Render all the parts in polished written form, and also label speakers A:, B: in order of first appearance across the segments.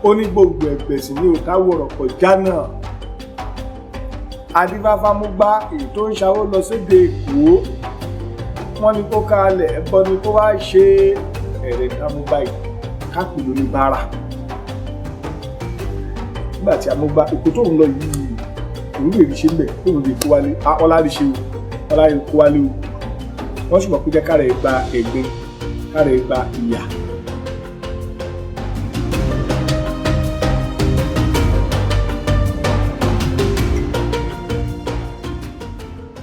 A: ó ní gbogbo ẹ̀gbẹ̀sìn ní òtáwòrán kọjá náà. Adífáfámúgbá èyí tó ń ṣàwó lọ séde Èkó, wọ́n ní kó kalẹ̀ ẹbọ ni kó wá ṣe ẹ̀rẹ̀ ìdámúgbá yìí kápìlú ní bára. Nígbà tí amúgbá Èkó tó ń lọ yìí òun lè rí ṣe ń bẹ̀ kó lè kó wálé ọlá rí ṣe o ọlá rí kó wálé o. Wọ́n ṣùgbọ́n pé jẹ́ kárẹ̀ gba ẹ̀gbin kárẹ̀ gba ìyà.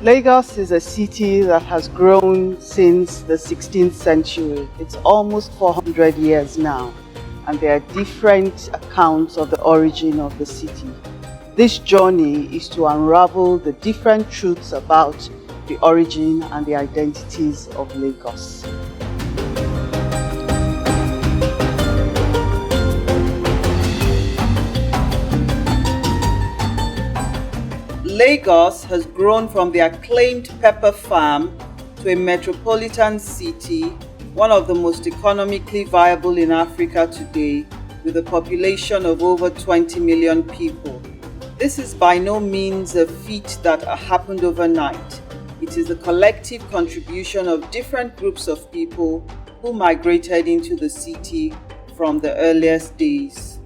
B: Lagos is a city that has grown since the 16th century. It's almost 400 years now, and there are different accounts of the origin of the city. This journey is to unravel the different truths about the origin and the identities of Lagos. Lagos has grown from the acclaimed pepper farm to a metropolitan city, one of the most economically viable in Africa today, with a population of over 20 million people. This is by no means a feat that happened overnight. It is the collective contribution of different groups of people who migrated into the city from the earliest days.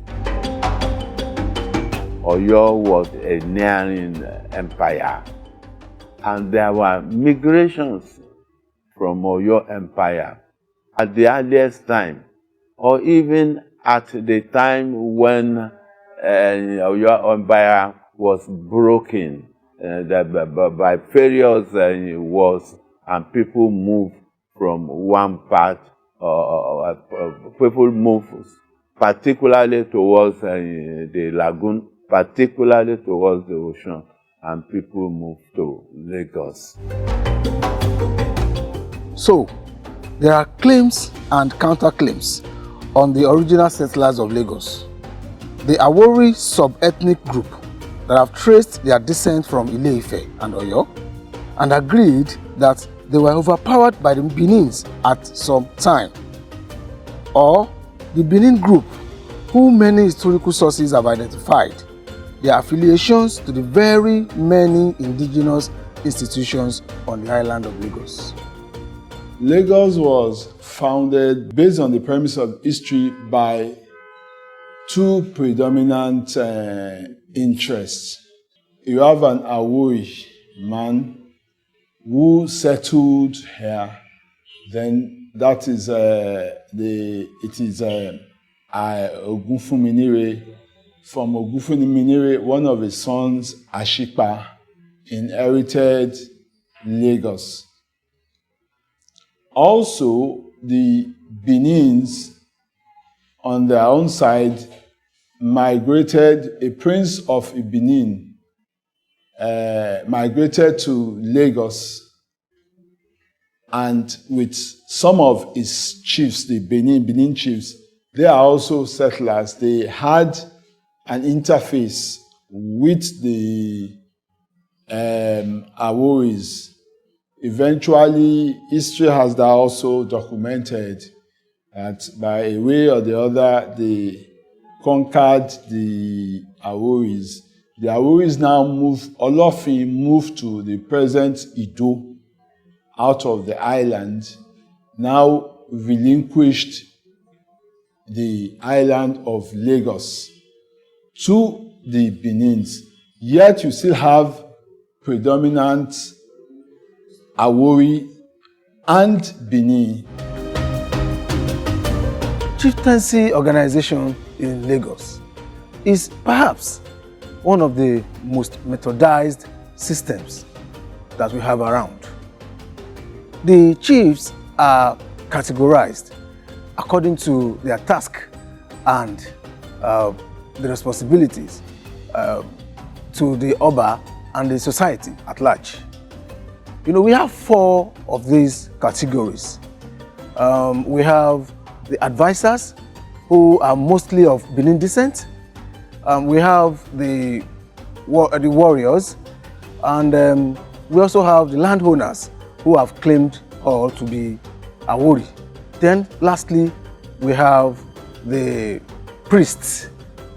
C: Oyo was a nearing empire, and there were migrations from Oyo Empire at the earliest time, or even at the time when Oyo Empire was broken by various wars, and people moved from one part, people moved particularly towards the lagoon, particularly towards the ocean, and people moved to Lagos.
D: So, there are claims and counterclaims on the original settlers of Lagos, the Awori sub-ethnic group that have traced their descent from Ile-Ife and Oyo, and agreed that they were overpowered by the Benins at some time, or the Benin group, who many historical sources have identified their affiliations to the very many indigenous institutions on the island of Lagos.
E: Lagos was founded based on the premise of history by two predominant interests. You have an Awori man who settled here, then that is Ogunfunminire. From Ogunfunminire, one of his sons, Ashipa, inherited Lagos. Also, the Benins, on their own side, migrated. A prince of Benin migrated to Lagos, and with some of his chiefs, the Benin chiefs, they are also settlers. They had an interface with the Aworis. Eventually, history has that also documented that by a way or the other, they conquered the Aworis. The Aworis now Olofin moved to the present Ido out of the island, now relinquished the island of Lagos to the Benins. Yet you still have predominant Awori and Benin.
D: Chieftaincy organization in Lagos is perhaps one of the most methodized systems that we have around. The chiefs are categorized according to their task and the responsibilities to the Oba and the society at large. You know, we have 4 of these categories. We have the advisors, who are mostly of Benin descent. We have the warriors, and we also have the landowners who have claimed all to be Awori. Then lastly, we have the priests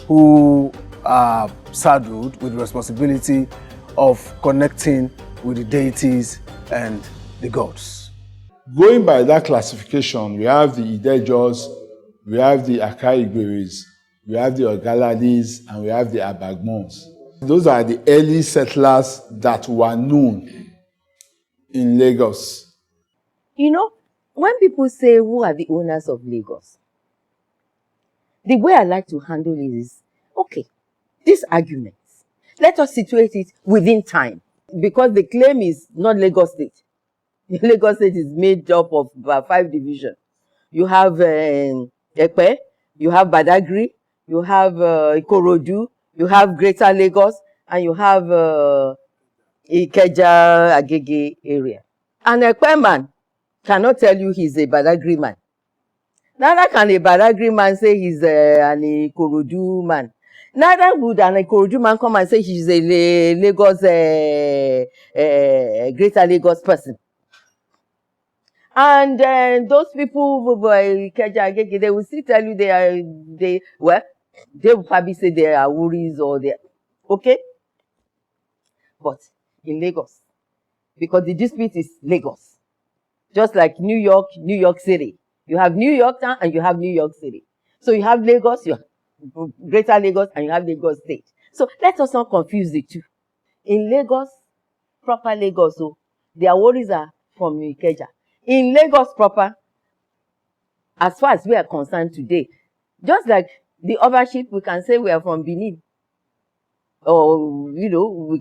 D: who are saddled with the responsibility of connecting with the deities and the gods.
E: Going by that classification, we have the Idejos, we have the Akaigberis, we have the Ogaladis, and we have the Abagbons. Those are the early settlers that were known in Lagos.
F: You know, when people say, who are the owners of Lagos? The way I like to handle it is, okay, these arguments, let us situate it within time. Because the claim is not Lagos State. Lagos State is made up of 5 divisions. You have Epe, you have Badagry, you have Ikorodu, you have Greater Lagos, and you have Ikeja Agege area. An Epe man cannot tell you he's a Badagry man. Neither can a Badagry man say he's an Ikorodu man. Neither would an Ikorodu man come and say he's a Lagos, Greater Lagos person. And those people, they will still tell you they will probably say they are Wuris or they, okay? But in Lagos, because the dispute is Lagos, just like New York City. You have New York town and you have New York City. So you have Lagos, you have Greater Lagos, and you have Lagos State. So let us not confuse the two. In Lagos, proper Lagos, so their worries are from Ikeja. In Lagos proper, as far as we are concerned today, just like the ownership, we can say we are from Benin. Or, you know, we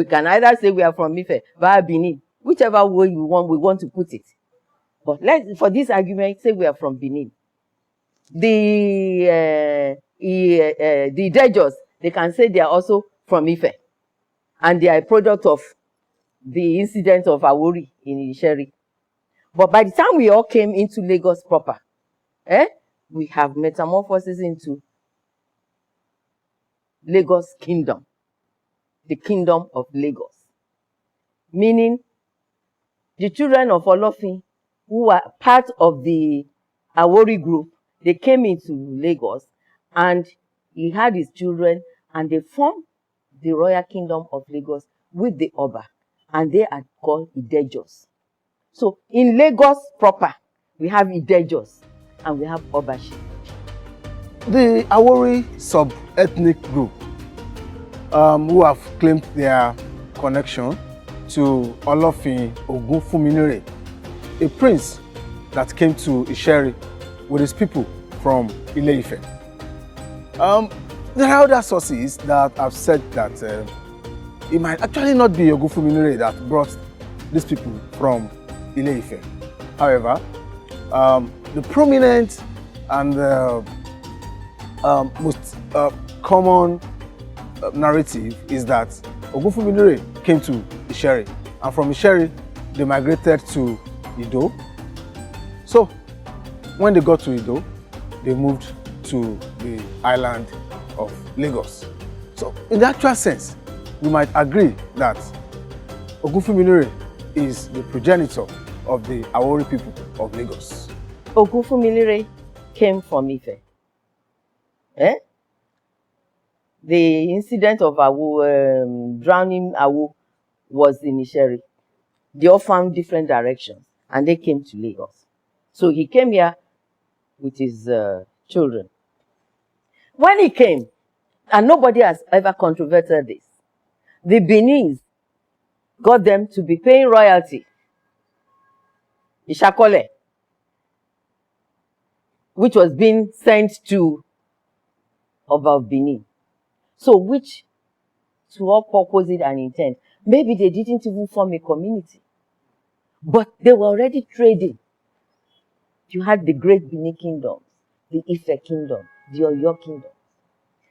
F: can either say we are from Ife, via Benin. Whichever way we want to put it. But for this argument, say we are from Benin. The Idejos, they can say they are also from Ife. And they are a product of the incident of Awori in Isheri. But by the time we all came into Lagos proper, we have metamorphosis into Lagos Kingdom, the Kingdom of Lagos. Meaning, the children of Olofin, who were part of the Awori group, they came into Lagos, and he had his children, and they formed the Royal Kingdom of Lagos with the Oba, and they are called Idejos. So in Lagos proper, we have Idejos and we have Obashi.
D: The Awori sub-ethnic group who have claimed their connection to Olofin Ogunfunminire, a prince that came to Isheri with his people from Ile-Ife. There are other sources that have said that it might actually not be Ogunfunminire that brought these people from Ile-Ife. However, the prominent and most common narrative is that Ogunfunminire came to Isheri, and from Isheri they migrated to Ido. So when they got to Ido, they moved to the island of Lagos. So in the actual sense, we might agree that Ogunfunminire is the progenitor of the Awori people of Lagos.
F: Ogunfunminire came from Ife. The incident of drowning Awo was in Isheri. They all found different directions, and they came to Lagos. So he came here with his children. When he came, and nobody has ever controverted this, the Beninese got them to be paying royalty, Ishakole, which was being sent to Oba of Benin. So which, to all purposes and intent, maybe they didn't even form a community, but they were already trading. You had the great Benin kingdom, the Ife kingdom, the Oyo kingdom.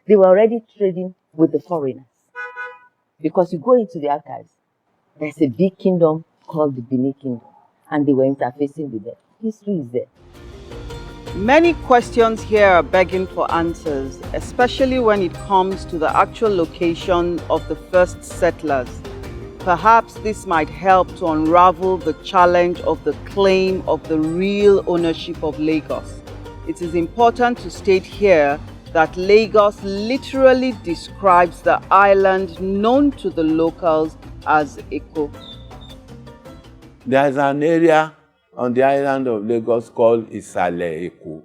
F: They were already trading with the foreigners. Because you go into the archives, there's a big kingdom called the Benin kingdom, and they were interfacing with them. History is there.
B: Many questions here are begging for answers, especially when it comes to the actual location of the first settlers. Perhaps this might help to unravel the challenge of the claim of the real ownership of Lagos. It is important to state here that Lagos literally describes the island known to the locals as Eko.
C: There is an area on the island of Lagos called Isale Eko.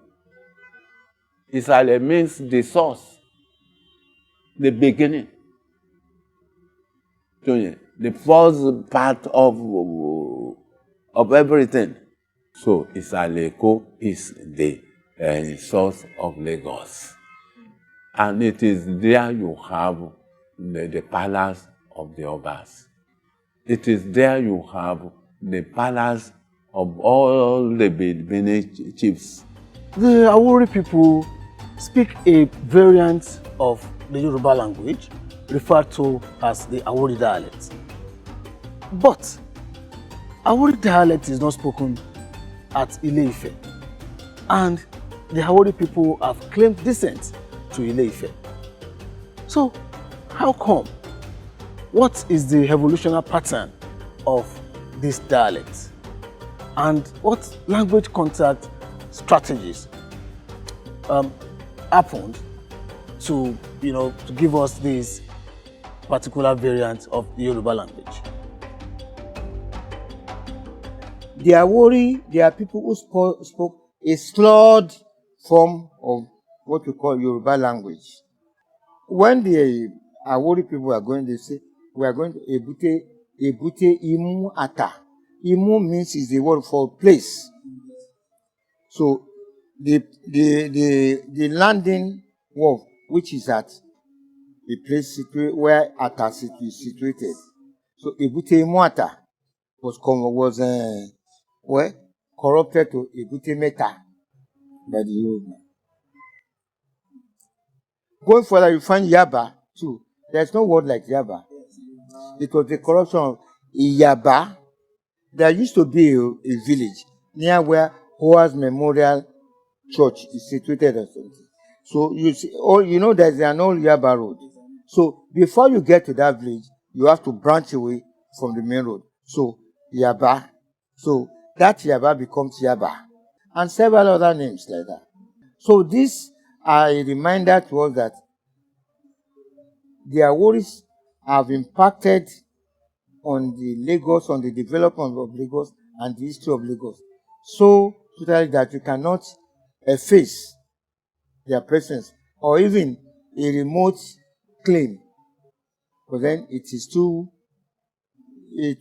C: Isale means the source, the beginning, the first part of everything. So Isale Eko is the source of Lagos. And it is there you have the palace of the Obas. It is there you have the palace of all the Benin chiefs.
D: The Awori people speak a variant of the Yoruba language referred to as the Awori dialect. But Awori dialect is not spoken at Ile-Ife, and the Awori people have claimed descent to Ile-Ife. So, how come? What is the evolutionary pattern of this dialect? And what language contact strategies happened to give us this particular variant of the Yoruba language?
G: The Awori, they are people who spoke a slurred form of what we call Yoruba language. When the Awori people are going, they say, we are going to Ebute Imu Ata. Imu means is the word for place. So the landing wharf, which is at the place where Ata is situated. So Ebute Imu Ata was corrupted to Ebute Meta by the Yoruba. Going further, you find Yaba too. There's no word like Yaba. It was the corruption of Iyaba. There used to be a village near where Hoa's Memorial Church is situated or something. So you see, there's an old Yaba road. So before you get to that village, you have to branch away from the main road. So Yaba. So that Yaba becomes Yaba. And several other names like that. So these are a reminder to us that the Aworis have impacted on the Lagos, on the development of Lagos and the history of Lagos, so totally that you cannot efface their presence or even a remote claim, but then it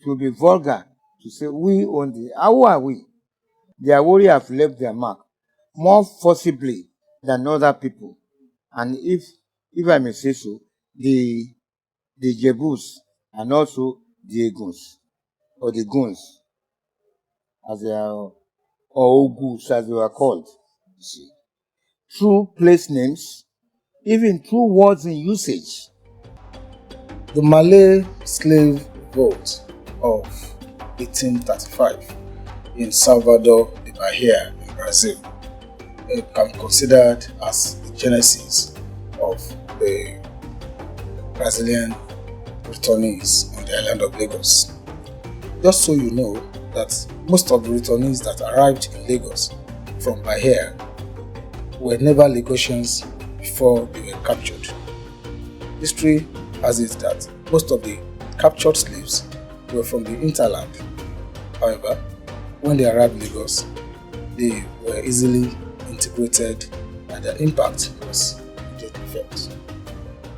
G: will be vulgar to say we own the. How are we? The Awori have left their mark more forcibly than other people, and if I may say so, the Jebus and also the Eguns, or the Guns, as they are, or Ogus as they were called. See, through place names, even through words in usage.
D: The Malay slave revolt of 1835 in Salvador de Bahia in Brazil can be considered as the genesis of the Brazilian returnees on the island of Lagos. Just so you know that most of the returnees that arrived in Lagos from Bahia were never Lagosians before they were captured. History has it that most of the captured slaves were from the hinterland. However, when they arrived in Lagos, they were easily integrated and their impact was immediately felt.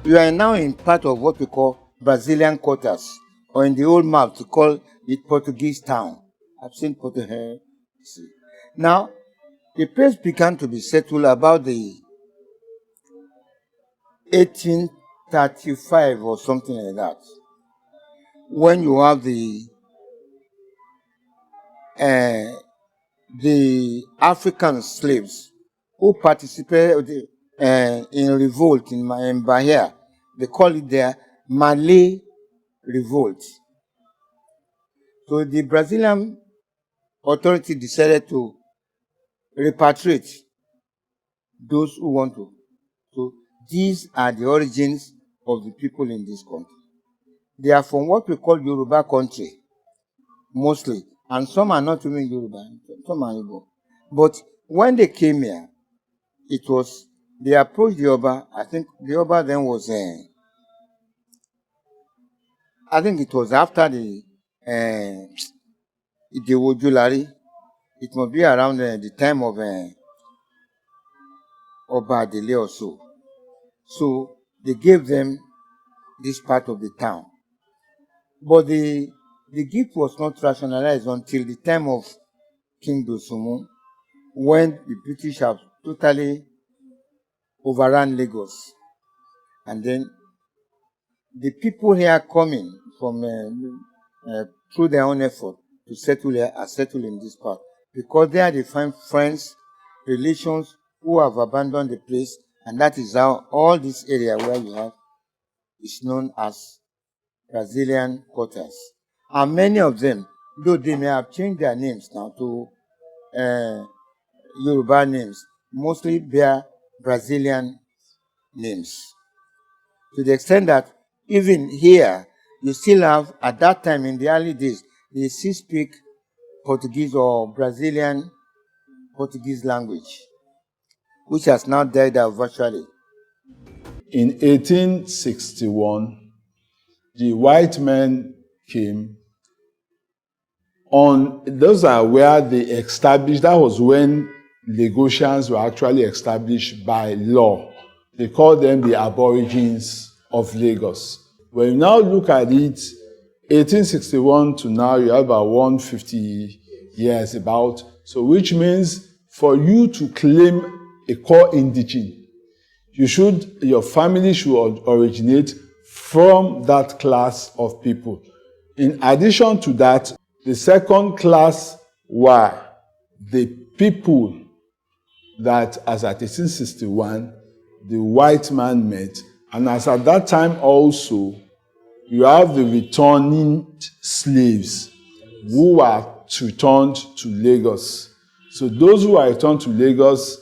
G: You are now in part of what we call Brazilian quarters, or in the old map to call it Portuguese town. I've seen Portuguese. Now, the place began to be settled about the 1835 or something like that, when you have the African slaves who participated in revolt in Bahia. They call it their Malay revolt. So the Brazilian authority decided to repatriate those who want to. So these are the origins of the people in this country. They are from what we call Yoruba country, mostly. And some are not even Yoruba, some are Igbo. But when they came here, it was they approached the Oba. I think the Oba then was, I think it was after the Julari. It must be around the time of Oba Adele or so. So they gave them this part of the town. But the gift was not rationalized until the time of King Dosumu, when the British have totally overran Lagos. And then the people here coming from through their own effort to settle here are settled in this part. Because there they find friends, relations who have abandoned the place, and that is how all this area where you have is known as Brazilian quarters. And many of them, though they may have changed their names now to Yoruba names, mostly bear Brazilian names. To the extent that even here, you still have, at that time in the early days, they still speak Portuguese or Brazilian Portuguese language, which has now died out virtually.
E: In 1861, the white men came on, those are where they established, that was when Lagosians were actually established by law. They called them the aborigines of Lagos. When you now look at it, 1861 to now, you have about 150 years about. So which means for you to claim a core indigene, your family should originate from that class of people. In addition to that, the second class were the people that, as at 1861, the white man met. And as at that time also, you have the returning slaves who were returned to Lagos. So those who are returned to Lagos,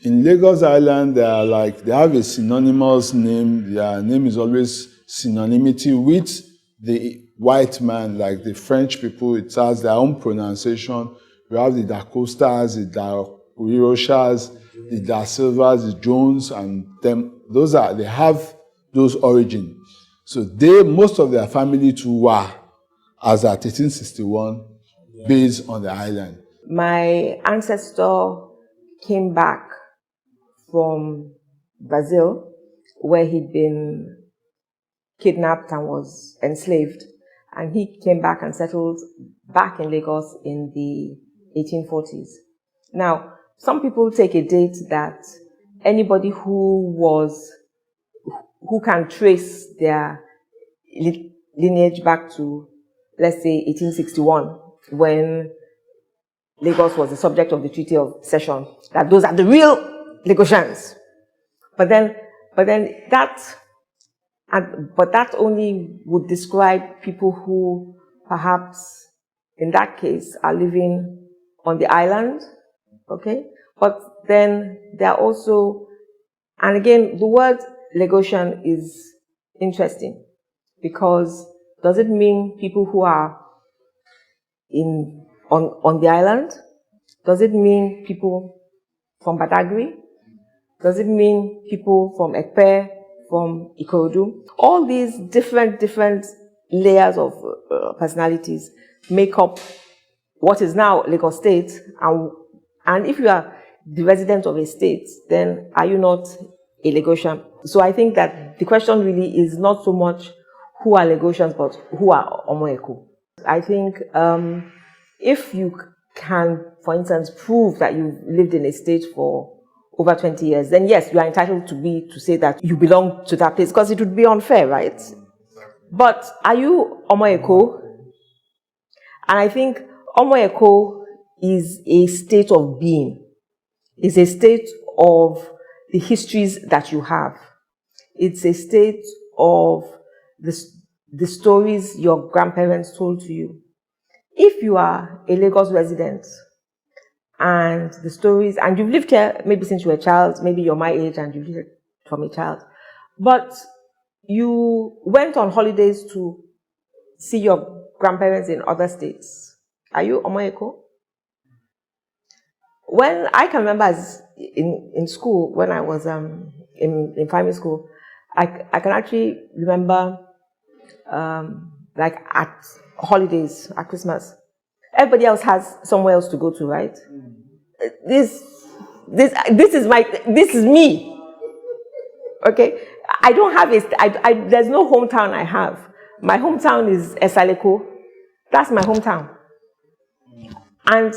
E: in Lagos Island, they have a synonymous name. Their name is always synonymity with the white man, like the French people. It has their own pronunciation. You have the Da Costas, the Da Rochas, the Da Silvas, the Jones, and them. They have those origins. So most of their family too were, as at 1861, based on the island.
H: My ancestor came back from Brazil, where he'd been kidnapped and was enslaved. And he came back and settled back in Lagos in the 1840s. Now, some people take a date that anybody who can trace their lineage back to, let's say, 1861, when Lagos was the subject of the Treaty of Cession, that those are the real Lagosians. But that only would describe people who perhaps, in that case, are living on the island, okay? But then there are also, and again, the word Lagosian is interesting, because does it mean people who are on the island? Does it mean people from Badagry? Does it mean people from Ekpe, from Ikorodu? All these different layers of personalities make up what is now Lagos State. And if you are the resident of a state, then are you not a Lagosian? So I think that the question really is not so much who are Lagosians, but who are Omoeko. I think if you can, for instance, prove that you've lived in a state for over 20 years, then yes, you are entitled to say that you belong to that place, because it would be unfair, right? But are you Omoeko? And I think Omoeko is a state of being. It's a state of the histories that you have. It's a state of the stories your grandparents told to you. If you are a Lagos resident and the stories, and you've lived here maybe since you were a child, maybe you're my age and you've lived from a child, but you went on holidays to see your grandparents in other states, are you Omoeko? when I can remember as in school, when I was in primary school, I can actually remember like at holidays, at Christmas, everybody else has somewhere else to go to, right? This is me. Okay, I don't have there's no hometown I have. My hometown is Esaleko. That's my hometown, and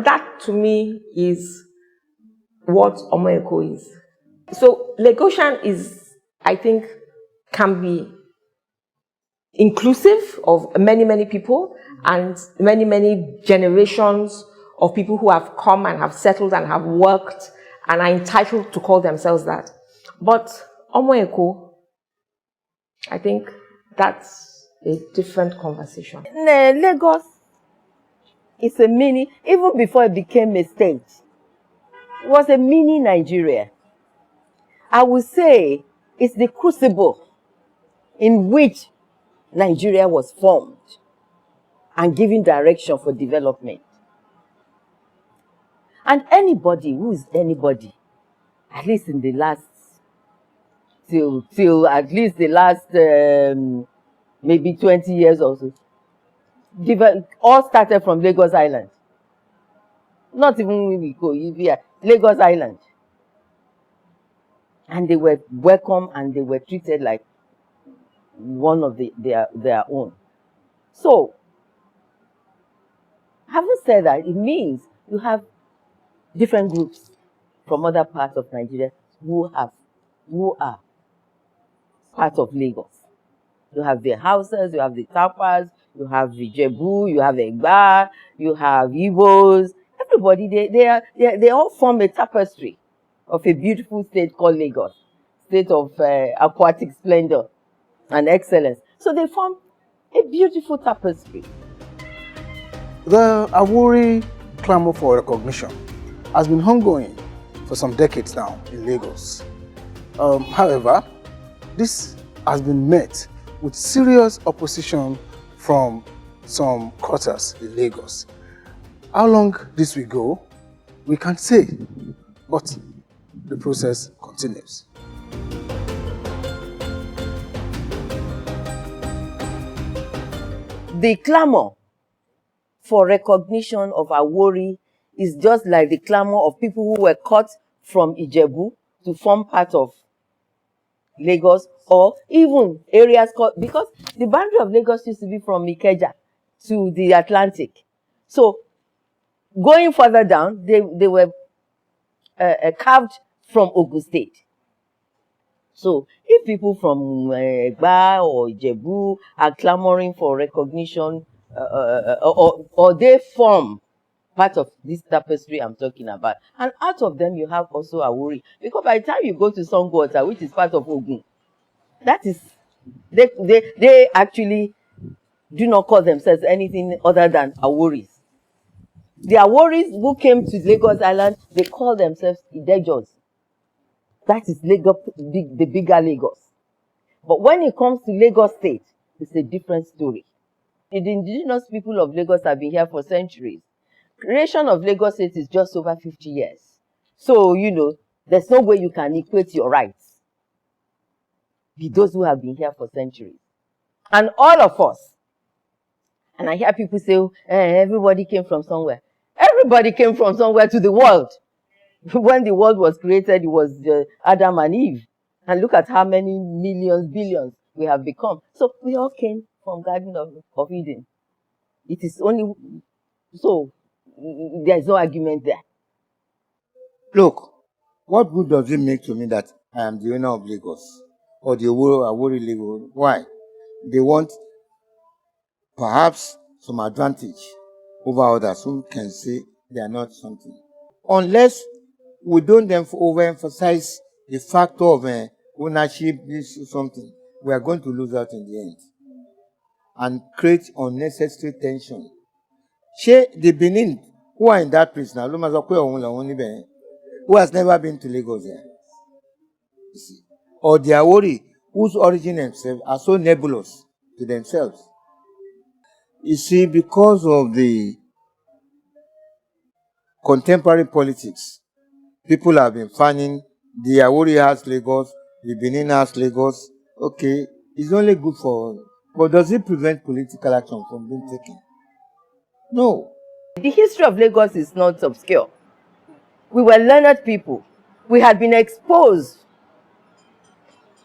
H: that to me is what Omoeko is. So Lagosian is, I think, can be inclusive of many, many people and many, many generations of people who have come and have settled and have worked and are entitled to call themselves that. But Omoeko, I think that's a different conversation.
F: Lagos is a mini, even before it became a state, it was a mini Nigeria. I would say it's the crucible in which Nigeria was formed and given direction for development. And anybody who is anybody, at least in the last, till at least the last maybe 20 years or so, all started from Lagos Island. Not even Lagos Island. And they were welcome and they were treated like one of their own. So, having said that, it means you have different groups from other parts of Nigeria who are part of Lagos. You have the Hausas, you have the Tapas, you have the Jebu, you have Egba, you have Igbos. Everybody, they all form a tapestry of a beautiful state called Lagos, state of aquatic splendor and excellence. So they form a beautiful tapestry.
D: The Awori clamor for recognition has been ongoing for some decades now in Lagos. However, this has been met with serious opposition from some quarters in Lagos. How long this will go, we can't say, but the process continues.
F: The clamor for recognition of Awori is just like the clamor of people who were cut from Ijebu to form part of Lagos, or even areas called, because the boundary of Lagos used to be from Ikeja to the Atlantic. So going further down, they were carved from Ogun State. So if people from Egba or Ijebu are clamoring for recognition, or they form part of this tapestry I'm talking about, and out of them you have also Awori, because by the time you go to Sangwater, which is part of Ogun, that is, they actually do not call themselves anything other than Aworis. The Aworis who came to Lagos Island, they call themselves Idejos. That is Lagos, the bigger Lagos. But when it comes to Lagos State, it's a different story. The indigenous people of Lagos have been here for centuries. Creation of Lagos State is just over 50 years. So, there's no way you can equate your rights with those who have been here for centuries. And all of us, and I hear people say, everybody came from somewhere. Everybody came from somewhere to the world. When the world was created, it was Adam and Eve. And look at how many millions, billions we have become. So we all came from Garden of Eden. It is only, so there's no argument there.
G: Look, what good does it make to me that I am the owner of Lagos or the Awori Lagos? Why? They want perhaps some advantage over others who can say they are not something. Unless we don't overemphasize the factor of ownership, this is something, we are going to lose out in the end and create unnecessary tension. The Benin, who are in that place now, who has never been to Lagos there, you see, or the Awori, whose origin themselves are so nebulous to themselves. You see, because of the contemporary politics, people have been fanning, the Awori has Lagos, the Benin has Lagos. Okay, it's only good for, but does it prevent political action from being taken? No.
F: The history of Lagos is not obscure. We were learned people. We had been exposed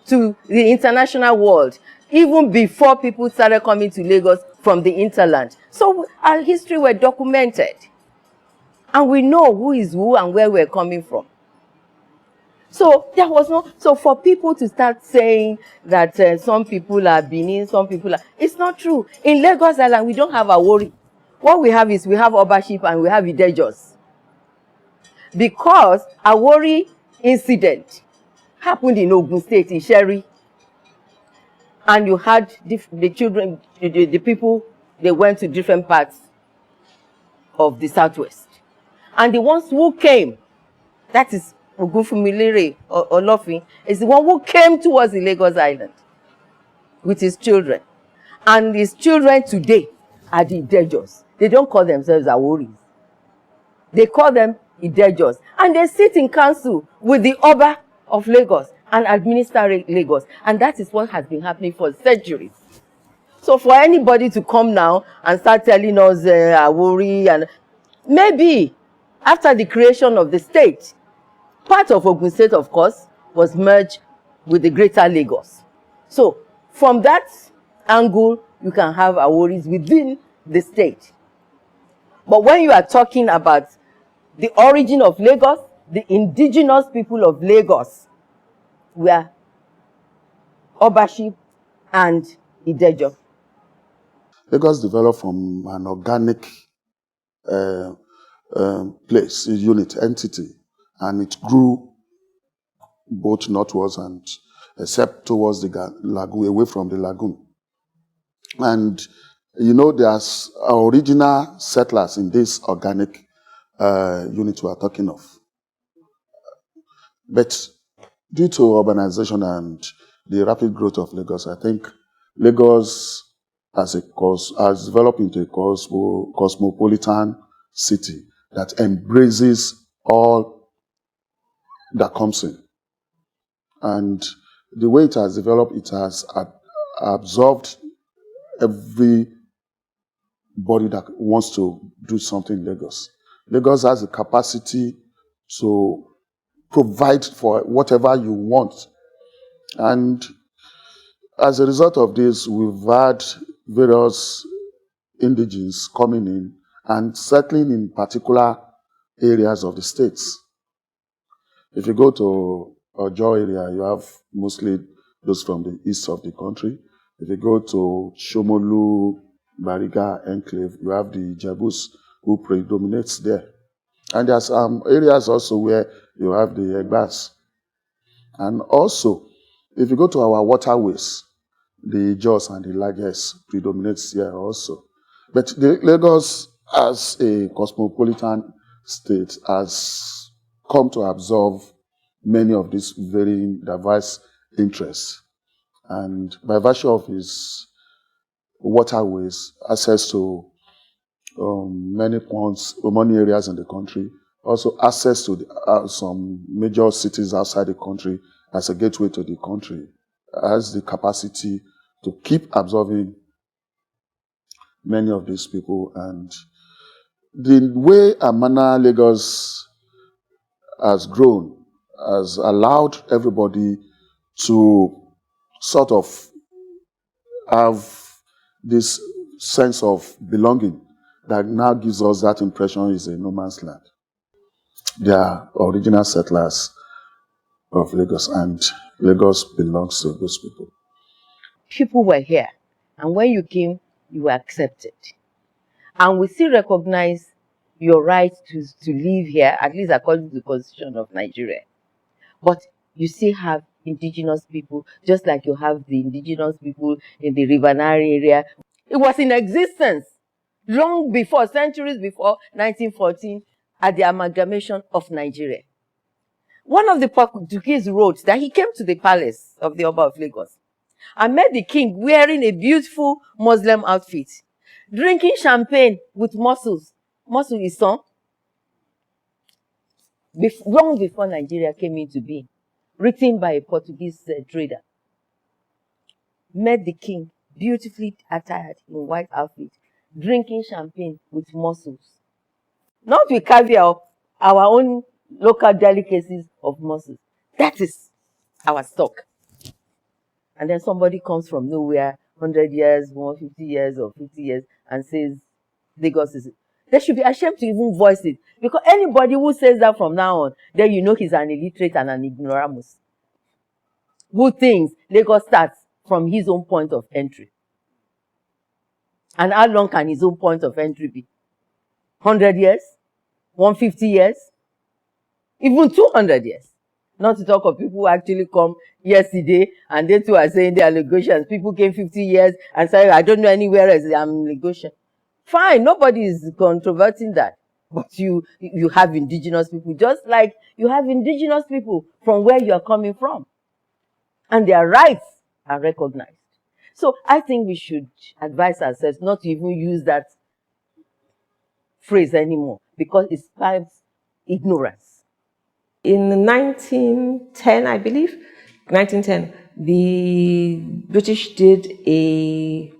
F: to the international world even before people started coming to Lagos from the interland. So our history were documented. And we know who is who and where we're coming from. So there was no, so for people to start saying that some people are Benin, some people are, it's not true. In Lagos Island, we don't have Awori. What we have is we have Obaship and we have Idejos. Because Awori incident happened in Ogun State, in Sherry. And you had the children, the people, they went to different parts of the Southwest. And the ones who came, that is Ogunfumilere or Olofin, is the one who came towards the Lagos Island with his children. And his children today are the Idejos. They don't call themselves Aworis. They call them Idejos. And they sit in council with the Oba of Lagos and administer Lagos. And that is what has been happening for centuries. So for anybody to come now and start telling us Awori, and maybe after the creation of the state, part of Ogun State, of course, was merged with the greater Lagos. So from that angle, you can have Aworis within the state. But when you are talking about the origin of Lagos, the indigenous people of Lagos were Obaship and Idejo.
I: Lagos developed from an organic place, a unit, entity, and it grew both northwards and except towards the lagoon, away from the lagoon. And you know, there's original settlers in this organic unit we are talking of. But due to urbanization and the rapid growth of Lagos, I think Lagos has developed into a cosmopolitan city that embraces all that comes in. And the way it has developed, it has absorbed everybody that wants to do something in Lagos. Lagos has the capacity to provide for whatever you want. And as a result of this, we've had various indigenes coming in and settling in particular areas of the states. If you go to Ojo area, you have mostly those from the east of the country. If you go to Shomolu, Bariga enclave, you have the Jebus who predominates there. And there are some areas also where you have the Egbas. And also, if you go to our waterways, the Jos and the Lages predominates here also. But Lagos, as a cosmopolitan state, has come to absorb many of these very diverse interests. And by virtue of its waterways, access to many ponds, many areas in the country, also access to some major cities outside the country as a gateway to the country, has the capacity to keep absorbing many of these people. And the way Amana Lagos has grown has allowed everybody to sort of have this sense of belonging that now gives us that impression is a no man's land. They are original settlers of Lagos, and Lagos belongs to those people.
F: People were here, and when you came, you were accepted. And we still recognize your right to live here, at least according to the Constitution of Nigeria. But you still have indigenous people, just like you have the indigenous people in the Urbanization area. It was in existence long before, centuries before 1914, at the amalgamation of Nigeria. One of the Portuguese wrote that he came to the palace of the Oba of Lagos and met the king wearing a beautiful Muslim outfit, drinking champagne with mussels. Mussel is son. long before Nigeria came into being, written by a Portuguese trader. Met the king, beautifully attired in white outfit, drinking champagne with mussels. Not with caviar, our own local delicacies of mussels. That is our stock. And then somebody comes from nowhere, 100 years, 150 years, or 50 years, and says, Lagos is it. They should be ashamed to even voice it. Because anybody who says that from now on, then you know he's an illiterate and an ignoramus. Who thinks Lagos starts from his own point of entry. And how long can his own point of entry be? 100 years? 150 years? Even 200 years? Not to talk of people who actually come yesterday and they too are saying their Lagosians. People came 50 years and said, I don't know anywhere else I'm Lagosian. Fine, nobody is controverting that. But you have indigenous people, just like you have indigenous people from where you are coming from. And their rights are recognized. So I think we should advise ourselves not to even use that phrase anymore because it spells ignorance.
H: In 1910, I believe, 1910, the British did a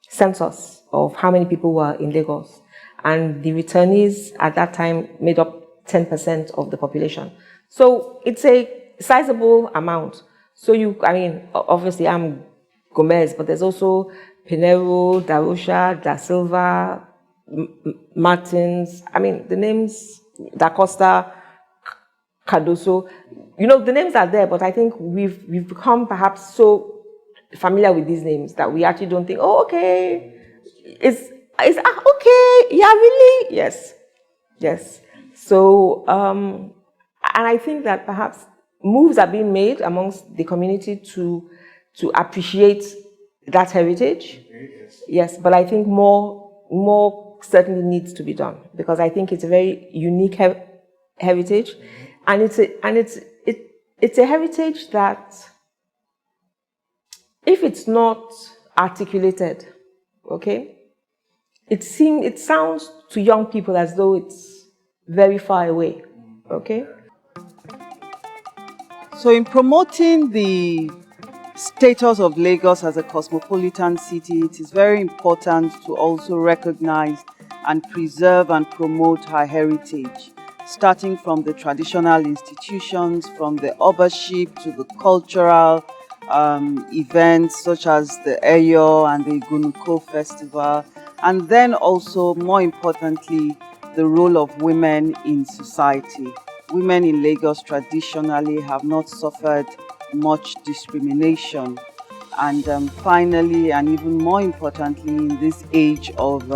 H: census of how many people were in Lagos. And the returnees at that time made up 10% of the population. So it's a sizable amount. So obviously I'm Gomez, but there's also Pinero, Darosha, Da Silva, Martins, the names, Da Costa, Cardoso, the names are there, but I think we've become perhaps so familiar with these names that we actually don't think, oh, okay, it's okay, yeah, really, yes. So, and I think that perhaps moves are being made amongst the community to appreciate that heritage. Yes, but I think more certainly needs to be done because I think it's a very unique heritage, and it's a heritage that, if it's not articulated, okay, it sounds to young people as though it's very far away, okay.
B: So in promoting the status of Lagos as a cosmopolitan city, it is very important to also recognize and preserve and promote her heritage, starting from the traditional institutions, from the authorship to the cultural events such as the Eyo and the Igunuko Festival, and then also, more importantly, the role of women in society. Women in Lagos traditionally have not suffered much discrimination. And finally, and even more importantly, in this age of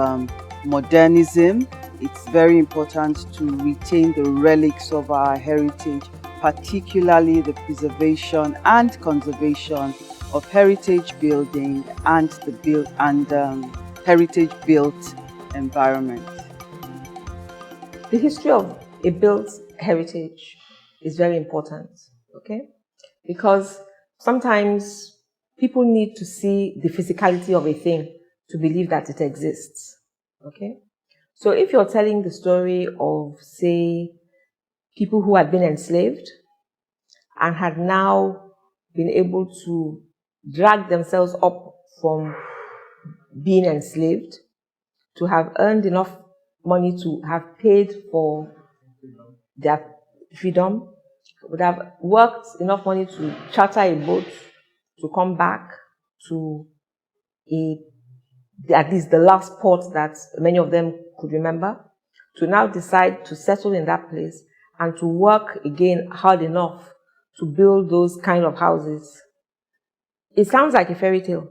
B: modernism, it's very important to retain the relics of our heritage, particularly the preservation and conservation of heritage building and heritage-built environment.
H: The history of a built heritage is very important, okay? Because sometimes people need to see the physicality of a thing to believe that it exists, okay? So if you're telling the story of, say, people who had been enslaved and had now been able to drag themselves up from being enslaved, to have earned enough money to have paid for their freedom, would have worked enough money to charter a boat to come back to at least the last port that many of them could remember, to now decide to settle in that place and to work again hard enough to build those kind of houses. It sounds like a fairy tale.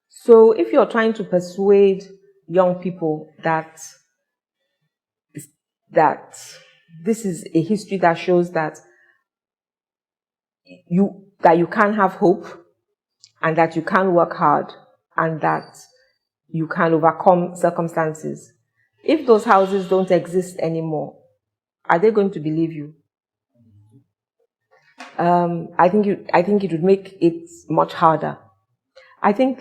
H: So if you're trying to persuade young people that this is a history that shows that you can have hope and that you can work hard and that you can overcome circumstances, if those houses don't exist anymore, are they going to believe you? I think it would make it much harder. I think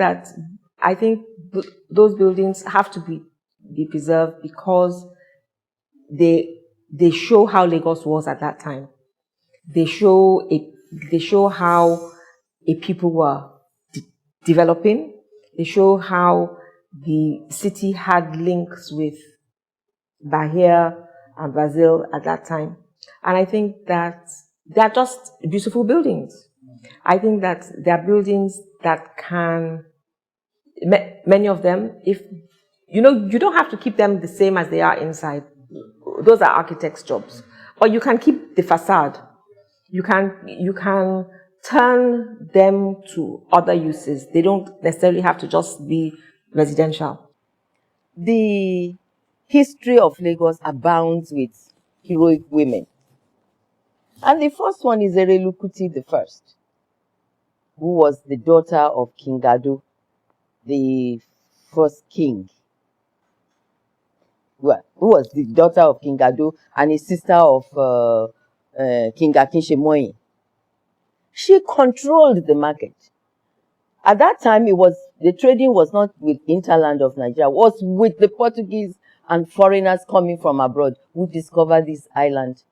H: those buildings have to be preserved because they show how Lagos was at that time. They show how a people were developing. They show how the city had links with Bahia and Brazil at that time. And I think that they're just beautiful buildings. I think that they're buildings that can, many of them, if, you don't have to keep them the same as they are inside. Those are architects' jobs. But you can keep the facade. You can turn them to other uses. They don't necessarily have to just be residential.
F: The history of Lagos abounds with heroic women. And the first one is Erelu Kuti the First, who was the daughter of King Gado, the first king. Well, who was the daughter of King Gado and a sister of King Akinsemoyin. She controlled the market. At that time, the trading was not with hinterland of Nigeria, it was with the Portuguese and foreigners coming from abroad who discovered this island,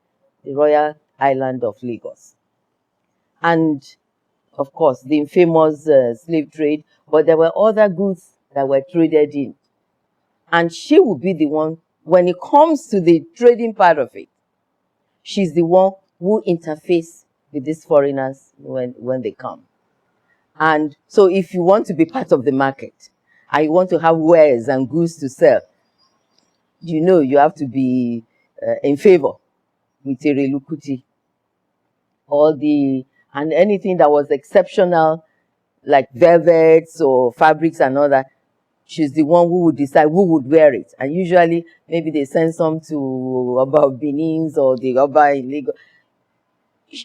F: the royal island of Lagos. And, of course, the infamous slave trade, but there were other goods that were traded in. And she would be the one, when it comes to the trading part of it, she's the one who interfaces with these foreigners when they come. And so if you want to be part of the market, and you want to have wares and goods to sell, you have to be in favor with Erelu Kuti. And anything that was exceptional, like velvets or fabrics and all that, she's the one who would decide who would wear it. And usually, maybe they send some to Oba Benin's or the Oba in Lagos.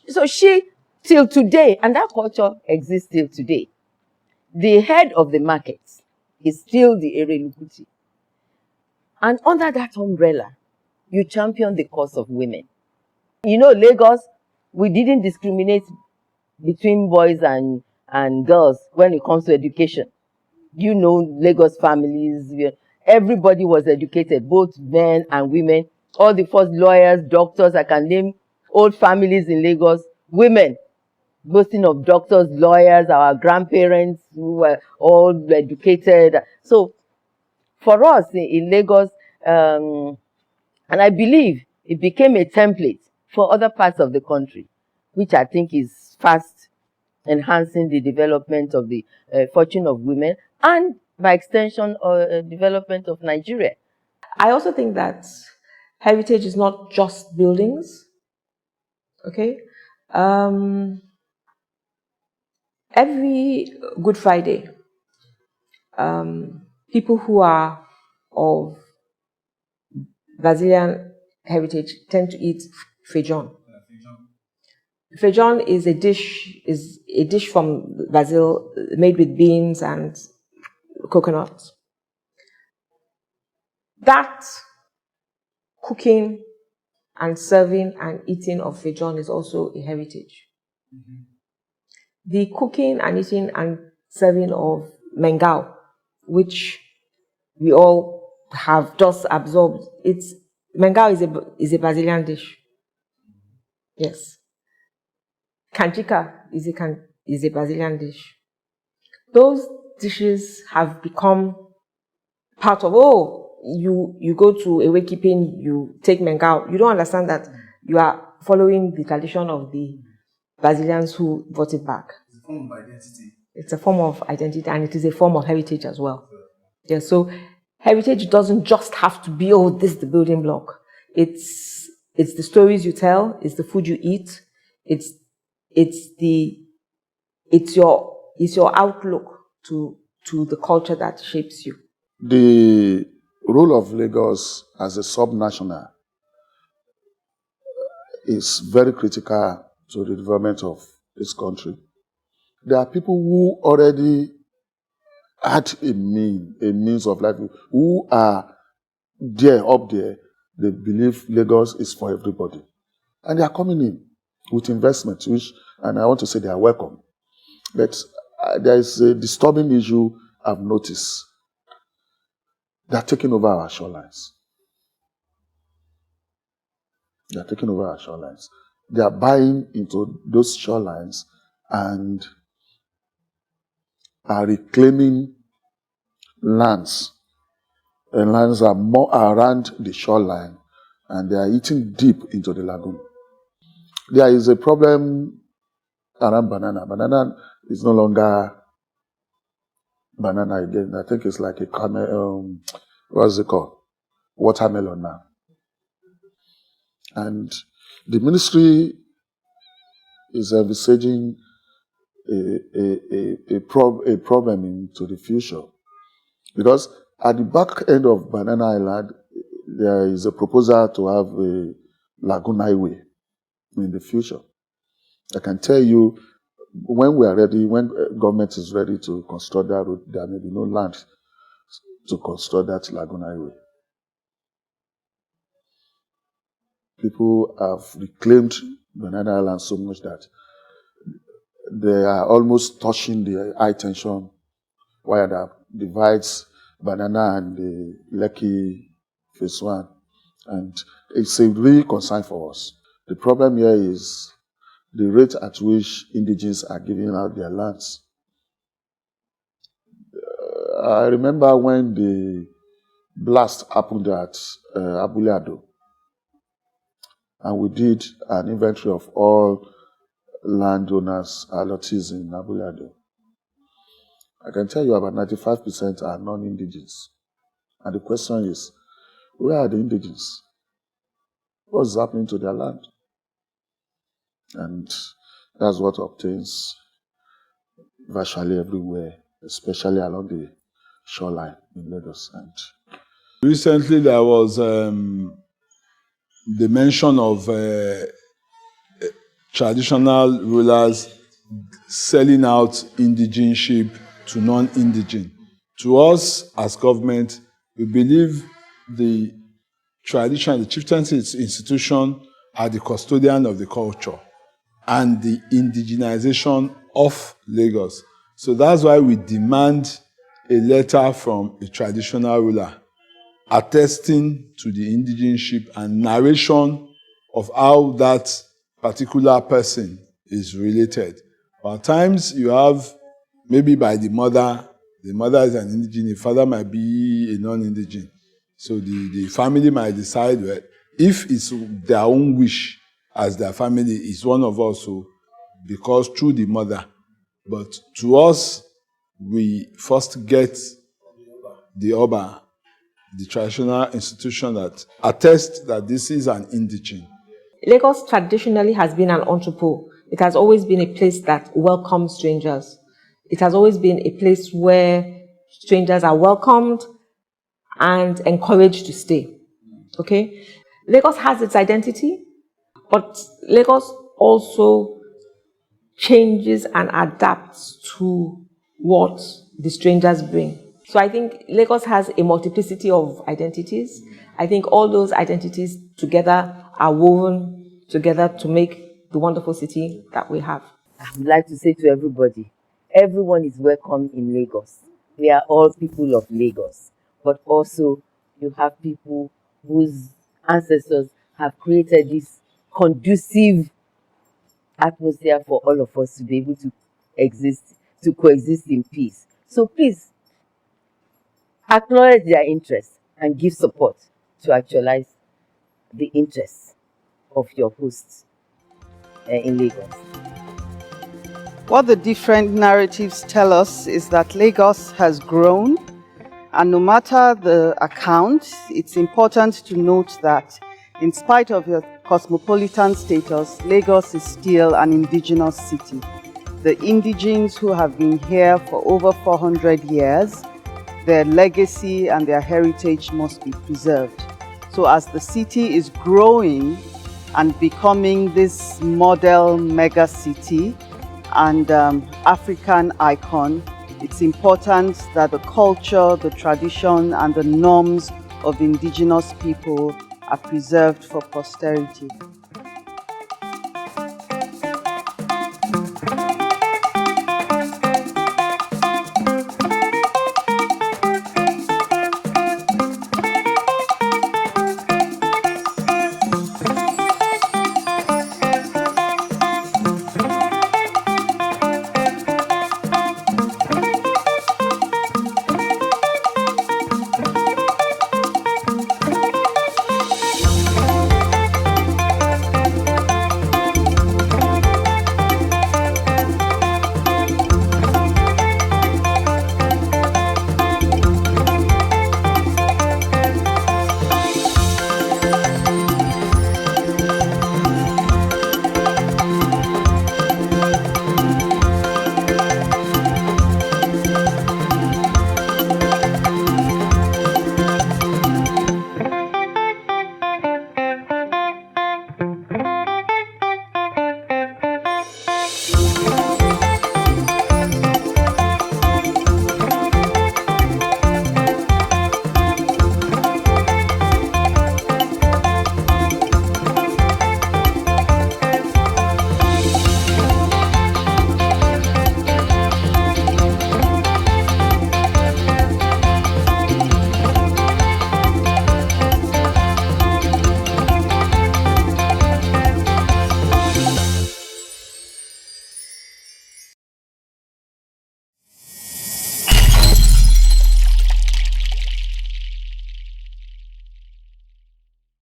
F: So she, till today, and that culture exists till today, the head of the market is still the Erelu Kuti. And under that umbrella, you champion the cause of women. Lagos, we didn't discriminate between boys and girls when it comes to education. Lagos families, everybody was educated, both men and women. All the first lawyers, doctors, I can name old families in Lagos, women, boasting of doctors, lawyers, our grandparents who were all educated. So for us in Lagos, and I believe it became a template for other parts of the country, which I think is fast enhancing the development of the fortune of women and, by extension, development of Nigeria.
H: I also think that heritage is not just buildings. Okay? Every Good Friday, people who are of Brazilian heritage tend to eat feijão. Feijão is a dish from Brazil made with beans and coconut. That cooking and serving and eating of feijão is also a heritage. Mm-hmm. The cooking and eating and serving of mengao, which we all have just absorbed, mengao is a Brazilian dish. Yes. Canjica is a Brazilian dish. Those dishes have become part of, you go to a wakekeeping, you take mengao. You don't understand that you are following the tradition of the Brazilians who brought it back.
D: It's a form of identity.
H: It's a form of identity, and it is a form of heritage as well. Yeah, so heritage doesn't just have to be, this is the building block. It's the stories you tell, it's the food you eat, it's your outlook to the culture that shapes you.
I: The role of Lagos as a subnational is very critical to the development of this country. There are people who already had a means of life, who are up there. They believe Lagos is for everybody. And they are coming in with investments, and I want to say they are welcome. But there is a disturbing issue I've noticed. They are taking over our shorelines. They are taking over our shorelines. They are buying into those shorelines and are reclaiming lands. And lands are more around the shoreline, and they are eating deep into the lagoon. There is a problem around banana. Banana is no longer banana again. I think it's like a what's it called? Watermelon now. And the ministry is envisaging a problem into the future. Because at the back end of Banana Island, there is a proposal to have a lagoon highway in the future. I can tell you, when we are ready, when government is ready to construct that road, there may be no land to construct that lagoon highway. People have reclaimed Banana Island so much that they are almost touching the high tension wire that divides Banana and the Lekki Phase 1. And it's a real concern for us. The problem here is the rate at which indigenes are giving out their lands. I remember when the blast happened at Abule Ado, and we did an inventory of all landowners, allottees in Abule Ado. I can tell you about 95% are non-indigenous. And the question is, where are the indigenous? What's happening to their land? And that's what obtains virtually everywhere, especially along the shoreline in Lagos. And
E: recently there was the mention of traditional rulers selling out indigenship to non-indigene. To us as government, we believe the tradition, the chieftaincy institution are the custodian of the culture and the indigenization of Lagos. So that's why we demand a letter from a traditional ruler attesting to the indigenship and narration of how that particular person is related. At times you have, maybe by the mother is an indigene, the father might be a non-indigene. So the family might decide, well, if it's their own wish as their family is one of us, so because through the mother. But to us, we first get the Oba, the traditional institution that attests that this is an indigene.
H: Lagos traditionally has been an entrepot. It has always been a place that welcomes strangers. It has always been a place where strangers are welcomed and encouraged to stay. Okay? Lagos has its identity, but Lagos also changes and adapts to what the strangers bring. So I think Lagos has a multiplicity of identities. I think all those identities together are woven together to make the wonderful city that we have.
F: I would like to say to everybody, everyone is welcome in Lagos. We are all people of Lagos, but also you have people whose ancestors have created this conducive atmosphere for all of us to be able to coexist in peace. So please, acknowledge their interests and give support to actualize the interests of your hosts in Lagos.
B: What the different narratives tell us is that Lagos has grown, and no matter the account, it's important to note that in spite of your cosmopolitan status, Lagos is still an indigenous city. The indigenes who have been here for over 400 years, their legacy and their heritage must be preserved. So as the city is growing and becoming this model mega city and African icon, it's important that the culture, the tradition and the norms of indigenous people are preserved for posterity.